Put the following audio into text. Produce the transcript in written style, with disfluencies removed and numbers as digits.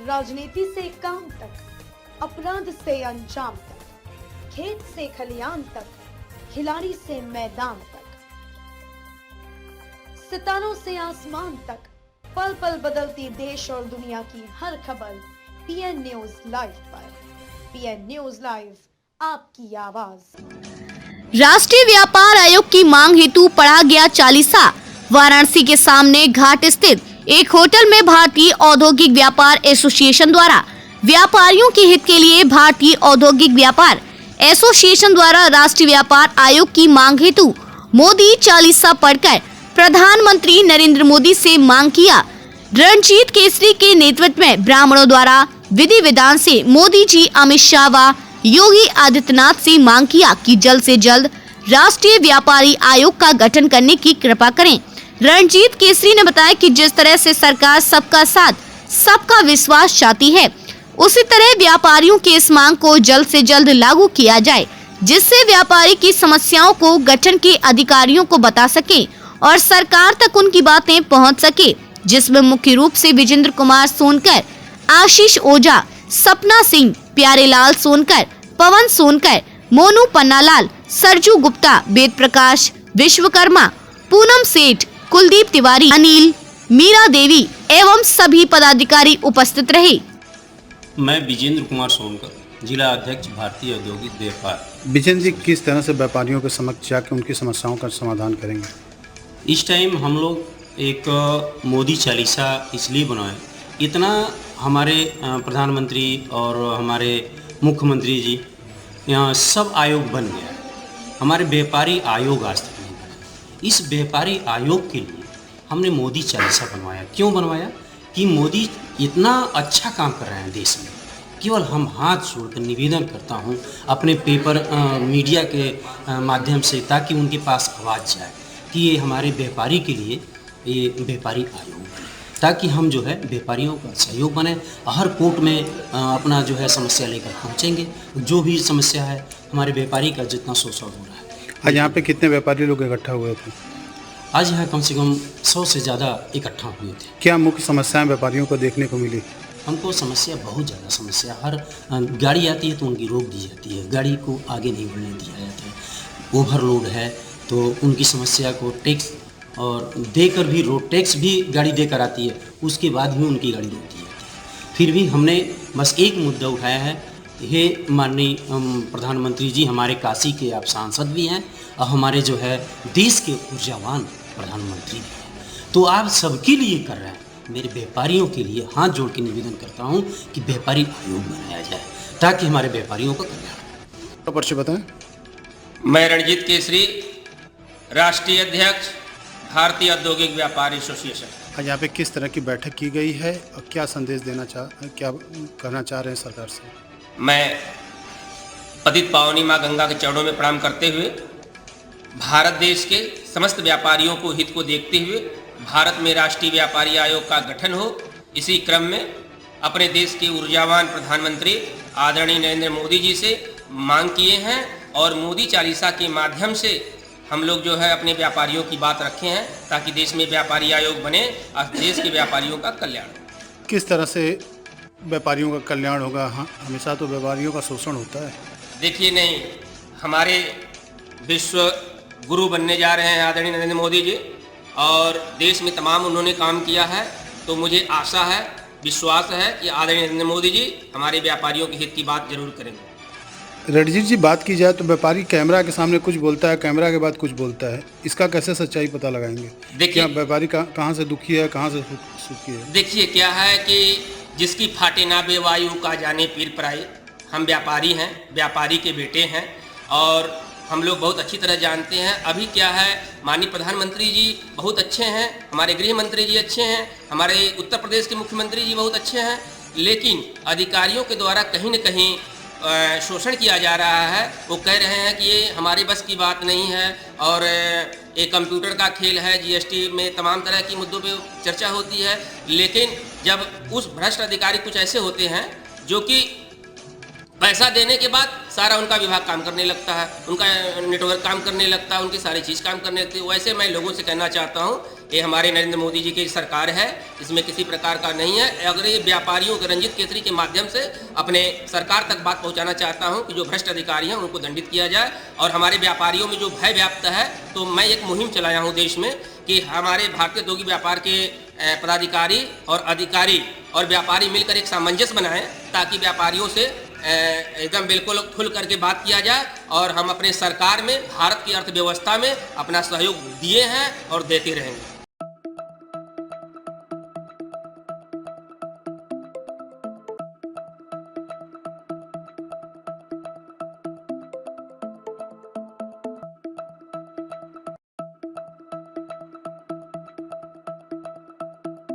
राजनीति से काम तक, अपराध से अंजाम तक, खेत से खलियान तक, खिलाड़ी से मैदान तक, सितारों से आसमान तक, पल पल बदलती देश और दुनिया की हर खबर पीएन न्यूज लाइव पर। पीएन न्यूज लाइव, आपकी आवाज। राष्ट्रीय व्यापार आयोग की मांग हेतु पढ़ा गया चालीसा। वाराणसी के सामने घाट स्थित एक होटल में भारतीय औद्योगिक व्यापार एसोसिएशन द्वारा व्यापारियों के हित के लिए भारतीय औद्योगिक व्यापार एसोसिएशन द्वारा राष्ट्रीय व्यापार आयोग की मांग हेतु मोदी चालीसा पढ़कर प्रधानमंत्री नरेंद्र मोदी से मांग किया। रणजीत केसरी के नेतृत्व में ब्राह्मणों द्वारा विधि विधान से मोदी जी, अमित शाह व योगी आदित्यनाथ से मांग किया कि जल्द से जल्द राष्ट्रीय व्यापारी आयोग का गठन करने की कृपा करें। रणजीत केसरी ने बताया कि जिस तरह से सरकार सबका साथ, सबका विश्वास चाहती है, उसी तरह व्यापारियों की इस मांग को जल्द से जल्द लागू किया जाए, जिससे व्यापारी की समस्याओं को गठन के अधिकारियों को बता सके और सरकार तक उनकी बातें पहुंच सके, जिसमें मुख्य रूप से विजेंद्र कुमार सोनकर, आशीष ओझा, सपना सिंह, प्यारेलाल सोनकर, पवन सोनकर, मोनू पन्नालाल, सरजू गुप्ता, वेद प्रकाश विश्वकर्मा, पूनम सेठ, कुलदीप तिवारी, अनिल, मीरा देवी एवं सभी पदाधिकारी उपस्थित रहे। मैं विजेंद्र कुमार सोनकर, जिला अध्यक्ष भारतीय औद्योगिक व्यापार। विजेंद्र जी, किस तरह से व्यापारियों के समक्ष जाकर उनकी समस्याओं का समाधान करेंगे? इस टाइम हम लोग एक मोदी चालीसा इसलिए बनाए, इतना हमारे प्रधानमंत्री और हमारे मुख्यमंत्री जी यहाँ सब आयोग बन गया है, हमारे व्यापारी आयोग आज तक नहीं बना। इस व्यापारी आयोग के लिए हमने मोदी चालीसा बनवाया। क्यों बनवाया? कि मोदी इतना अच्छा काम कर रहे हैं देश में। केवल हम हाथ जोड़कर निवेदन करता हूँ अपने पेपर मीडिया के माध्यम से, ताकि उनके पास आवाज़ जाए कि ये हमारे व्यापारी के लिए ये व्यापारी आयोग बने, ताकि हम जो है व्यापारियों का सहयोग बने। हर कोर्ट में अपना जो है समस्या लेकर पहुँचेंगे। जो भी समस्या है हमारे व्यापारी का जितना शोषण हो रहा है। आज यहाँ पे कितने व्यापारी लोग इकट्ठा हुए थे? आज यहाँ कम से कम 100 से ज़्यादा इकट्ठा हुए थे। क्या मुख्य समस्याएं व्यापारियों को देखने को मिली? हमको समस्या बहुत ज़्यादा समस्या, हर गाड़ी आती है तो उनकी रोक दी जाती है, गाड़ी को आगे नहीं बढ़ने दिया जाता है। ओवरलोड है तो उनकी समस्या को टैक्स और देकर भी, रोड टैक्स भी गाड़ी देकर आती है, उसके बाद भी उनकी गाड़ी रोक दी जाती है। फिर भी हमने बस एक मुद्दा उठाया है, ये माननीय प्रधानमंत्री जी हमारे काशी के आप सांसद भी हैं और हमारे जो है देश के ऊर्जावान प्रधानमंत्री भी हैं, तो आप सबके लिए कर रहे हैं। मेरे व्यापारियों के लिए हाथ जोड़ के निवेदन करता हूं कि व्यापारी आयोग बनाया जाए, ताकि हमारे व्यापारियों का कल्याण हो। परिचय बताएं। मैं रणजीत केसरी, राष्ट्रीय अध्यक्ष भारतीय औद्योगिक व्यापार एसोसिएशन। आज यहाँ पे किस तरह की बैठक की गई है और क्या संदेश क्या कहना चाह रहे हैं सरकार से? मैं पतित पावनी माँ गंगा के चरणों में प्रणाम करते हुए भारत देश के समस्त व्यापारियों को हित को देखते हुए भारत में राष्ट्रीय व्यापारी आयोग का गठन हो, इसी क्रम में अपने देश के ऊर्जावान प्रधानमंत्री आदरणीय नरेंद्र मोदी जी से मांग किए हैं और मोदी चालीसा के माध्यम से हम लोग जो है अपने व्यापारियों की बात रखे हैं, ताकि देश में व्यापारी आयोग बने और देश के व्यापारियों का कल्याण हो। किस तरह से व्यापारियों का कल्याण होगा? हाँ, हमेशा तो व्यापारियों का शोषण होता है। देखिए, नहीं, हमारे विश्व गुरु बनने जा रहे हैं आदरणीय नरेंद्र मोदी जी, और देश में तमाम उन्होंने काम किया है, तो मुझे आशा है, विश्वास है कि आदरणीय नरेंद्र मोदी जी हमारे व्यापारियों के हित की बात जरूर करेंगे। रणजीत जी, बात की जाए तो व्यापारी कैमरा के सामने कुछ बोलता है, कैमरा के बाद कुछ बोलता है, इसका कैसे सच्चाई पता लगाएंगे? देखिए, व्यापारी कहाँ से दुखी है, कहाँ से सुखी है? देखिए, क्या है कि जिसकी फाटे ना बेवायु का जाने पीर पराई। हम व्यापारी हैं, व्यापारी के बेटे हैं, और हम लोग बहुत अच्छी तरह जानते हैं। अभी क्या है, माननीय प्रधानमंत्री जी बहुत अच्छे हैं, हमारे गृह मंत्री जी अच्छे हैं, हमारे उत्तर प्रदेश के मुख्यमंत्री जी बहुत अच्छे हैं, लेकिन अधिकारियों के द्वारा कहीं न कहीं शोषण किया जा रहा है। वो कह रहे हैं कि ये हमारे बस की बात नहीं है और एक कंप्यूटर का खेल है, जीएसटी में तमाम तरह की मुद्दों पे चर्चा होती है, लेकिन जब उस भ्रष्ट अधिकारी कुछ ऐसे होते हैं जो कि पैसा देने के बाद सारा उनका विभाग काम करने लगता है, उनका नेटवर्क काम करने लगता है, उनकी सारी चीज़ काम करने लगती है। वैसे मैं लोगों से कहना चाहता हूँ ये हमारे नरेंद्र मोदी जी की सरकार है, इसमें किसी प्रकार का नहीं है। अगर ये व्यापारियों को रंजित केसरी के माध्यम से अपने सरकार तक बात पहुंचाना चाहता हूं कि जो भ्रष्ट अधिकारी हैं उनको दंडित किया जाए और हमारे व्यापारियों में जो भय व्याप्त है, तो मैं एक मुहिम चलाया हूं देश में कि हमारे भारतीय औद्योगिक व्यापार के पदाधिकारी और अधिकारी और व्यापारी मिलकर एक सामंजस्य बनाएं ताकि व्यापारियों से एकदम बिल्कुल खुल करके बात किया जाए और हम अपने सरकार में भारत की अर्थव्यवस्था में अपना सहयोग दिए हैं और देते रहेंगे।